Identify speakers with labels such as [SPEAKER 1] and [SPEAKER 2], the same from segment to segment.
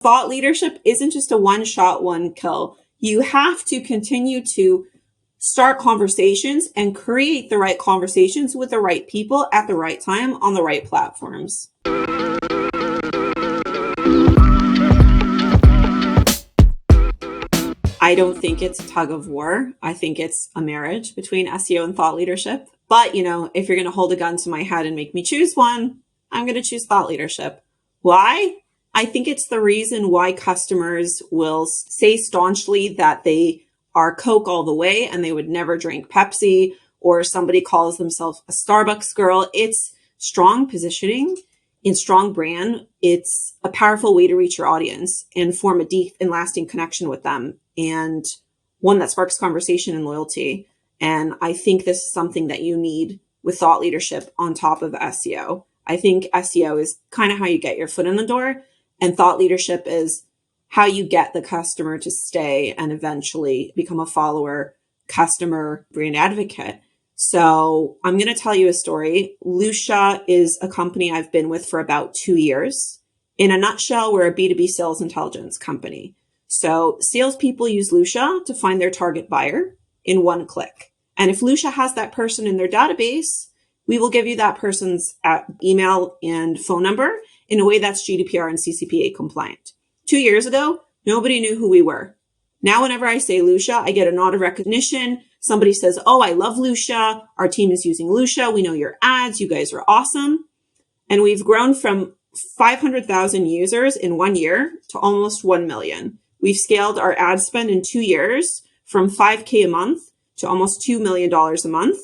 [SPEAKER 1] Thought leadership isn't just a one shot, one kill. You have to continue to start conversations and create the right conversations with the right people at the right time on the right platforms. I don't think it's a tug of war. I think it's a marriage between SEO and thought leadership. But, if you're going to hold a gun to my head and make me choose one, I'm going to choose thought leadership. Why? I think it's the reason why customers will say staunchly that they are Coke all the way and they would never drink Pepsi, or somebody calls themselves a Starbucks girl. It's strong positioning in strong brand. It's a powerful way to reach your audience and form a deep and lasting connection with them, and one that sparks conversation and loyalty. And I think this is something that you need with thought leadership on top of SEO. I think SEO is kind of how you get your foot in the door, and thought leadership is how you get the customer to stay and eventually become a follower, customer, brand advocate. So I'm going to tell you a story. Lusha is a company I've been with for about 2 years. In a nutshell, we're a B2B sales intelligence company. So salespeople use Lusha to find their target buyer in one click. And if Lusha has that person in their database, we will give you that person's email and phone number in a way that's GDPR and CCPA compliant. 2 years ago, nobody knew who we were. Now, whenever I say Lusha, I get a nod of recognition. Somebody says, "Oh, I love Lusha. Our team is using Lusha. We know your ads. You guys are awesome." And we've grown from 500,000 users in 1 year to almost 1 million. We've scaled our ad spend in 2 years from $5K a month to almost $2 million a month.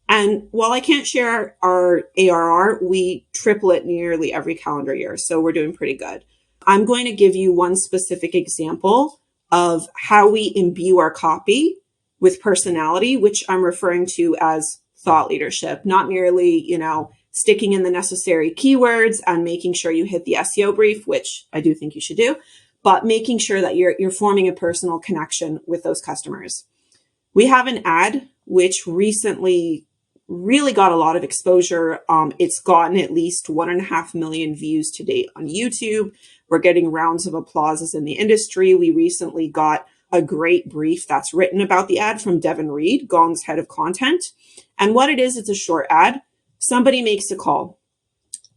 [SPEAKER 1] And while I can't share our ARR, we triple it nearly every calendar year. So we're doing pretty good. I'm going to give you one specific example of how we imbue our copy with personality, which I'm referring to as thought leadership, not merely, sticking in the necessary keywords and making sure you hit the SEO brief, which I do think you should do, but making sure that you're forming a personal connection with those customers. We have an ad which recently really got a lot of exposure. It's gotten at least 1.5 million views to date on YouTube. We're getting rounds of applauses in the industry. We recently got a great brief that's written about the ad from Devin Reed, Gong's head of content. And what it is, it's a short ad. Somebody makes a call.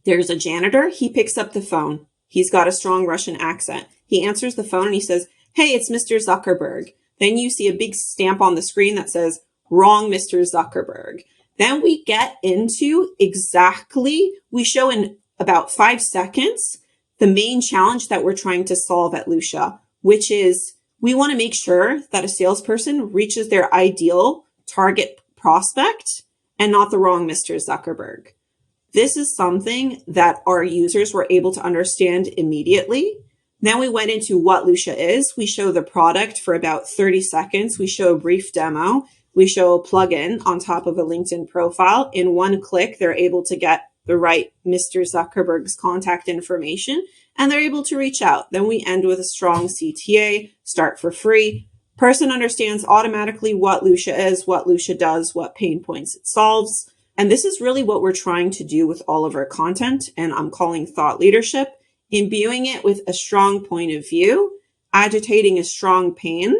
[SPEAKER 1] There's a janitor. He picks up the phone. He's got a strong Russian accent. He answers the phone and he says, "Hey, it's Mr. Zuckerberg." Then you see a big stamp on the screen that says, "Wrong, Mr. Zuckerberg." Then we get into we show in about 5 seconds the main challenge that we're trying to solve at Lusha, which is we want to make sure that a salesperson reaches their ideal target prospect and not the wrong Mr. Zuckerberg. This is something that our users were able to understand immediately. Then we went into what Lusha is. We show the product for about 30 seconds. We show a brief demo. We show a plugin on top of a LinkedIn profile. In one click, they're able to get the right Mr. Zuckerberg's contact information, and they're able to reach out. Then we end with a strong CTA, start for free. Person understands automatically what Lusha is, what Lusha does, what pain points it solves. And this is really what we're trying to do with all of our content, and I'm calling thought leadership, imbuing it with a strong point of view, agitating a strong pain,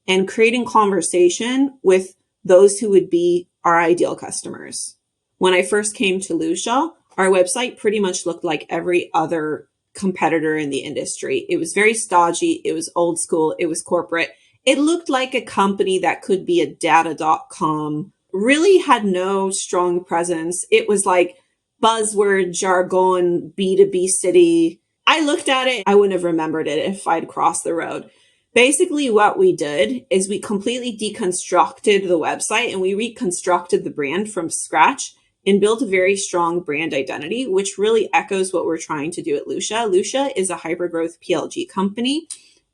[SPEAKER 1] and creating conversation with those who would be our ideal customers. When I first came to Lusha, our website pretty much looked like every other competitor in the industry. It was very stodgy. It was old school. It was corporate. It looked like a company that could be a data.com, really had no strong presence. It was like buzzword, jargon, B2B city. I looked at it. I wouldn't have remembered it if I'd crossed the road. Basically, what we did is we completely deconstructed the website and we reconstructed the brand from scratch and built a very strong brand identity, which really echoes what we're trying to do at Lusha. Lusha is a hypergrowth PLG company.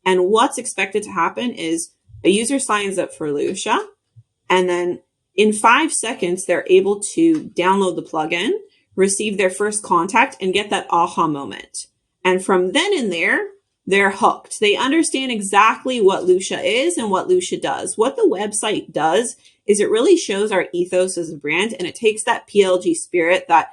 [SPEAKER 1] And what's expected to happen is a user signs up for Lusha, and then in 5 seconds, they're able to download the plugin, receive their first contact, and get that aha moment. And from then in there, they're hooked. They understand exactly what Lusha is and what Lusha does. What the website does is it really shows our ethos as a brand, and it takes that PLG spirit, that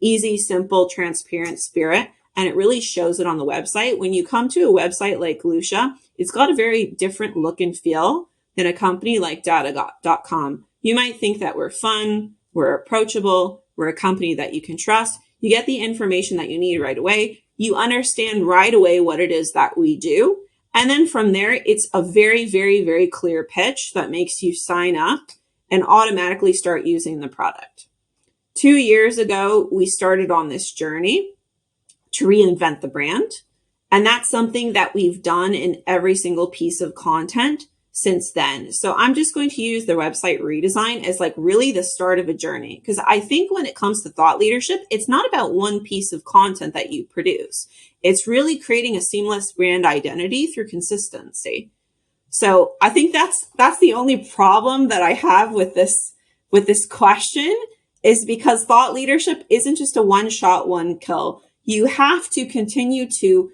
[SPEAKER 1] easy, simple, transparent spirit, and it really shows it on the website. When you come to a website like Lusha, it's got a very different look and feel than a company like data.com. You might think that we're fun, we're approachable, we're a company that you can trust. You get the information that you need right away. You understand right away what it is that we do. And then from there, it's a very, very, very clear pitch that makes you sign up and automatically start using the product. 2 years ago, we started on this journey to reinvent the brand. And that's something that we've done in every single piece of content since then. So I'm just going to use the website redesign as like really the start of a journey. Because I think when it comes to thought leadership, it's not about one piece of content that you produce. It's really creating a seamless brand identity through consistency. So I think that's the only problem that I have with this question, is because thought leadership isn't just a one shot, one kill. You have to continue to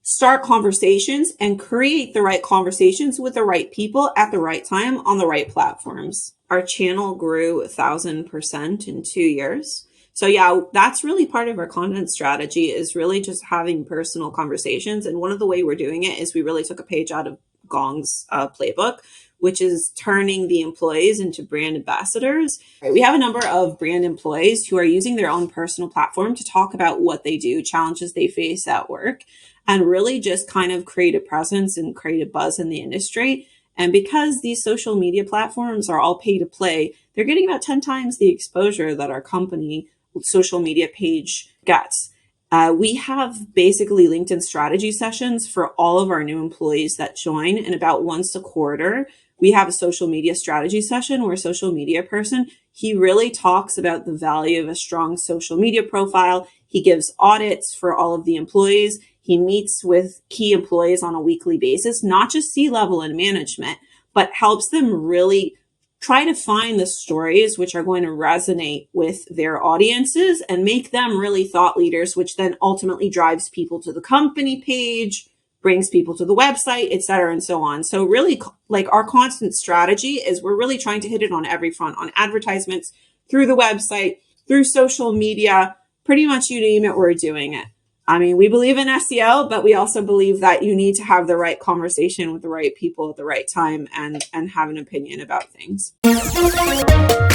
[SPEAKER 1] start conversations and create the right conversations with the right people at the right time on the right platforms. Our channel grew 1,000% in 2 years. So yeah, that's really part of our content strategy, is really just having personal conversations. And one of the way we're doing it is we really took a page out of Gong's playbook, which is turning the employees into brand ambassadors. We have a number of brand employees who are using their own personal platform to talk about what they do, challenges they face at work, and really just kind of create a presence and create a buzz in the industry. And because these social media platforms are all pay to play, they're getting about 10 times the exposure that our company social media page gets. We have basically LinkedIn strategy sessions for all of our new employees that join, and about once a quarter, we have a social media strategy session where a social media person, he really talks about the value of a strong social media profile. He gives audits for all of the employees. He meets with key employees on a weekly basis, not just C-level and management, but helps them really try to find the stories which are going to resonate with their audiences and make them really thought leaders, which then ultimately drives people to the company page, brings people to the website, et cetera, and so on. So really, like, our constant strategy is we're really trying to hit it on every front, on advertisements, through the website, through social media, pretty much you name it, we're doing it. I mean, we believe in SEO, but we also believe that you need to have the right conversation with the right people at the right time and have an opinion about things.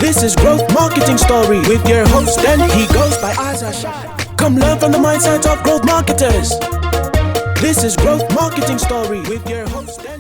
[SPEAKER 2] This is Growth Marketing Story with your host, and he goes by Azashai. Come learn from the mindset of growth marketers. This is Growth Marketing Story with your host.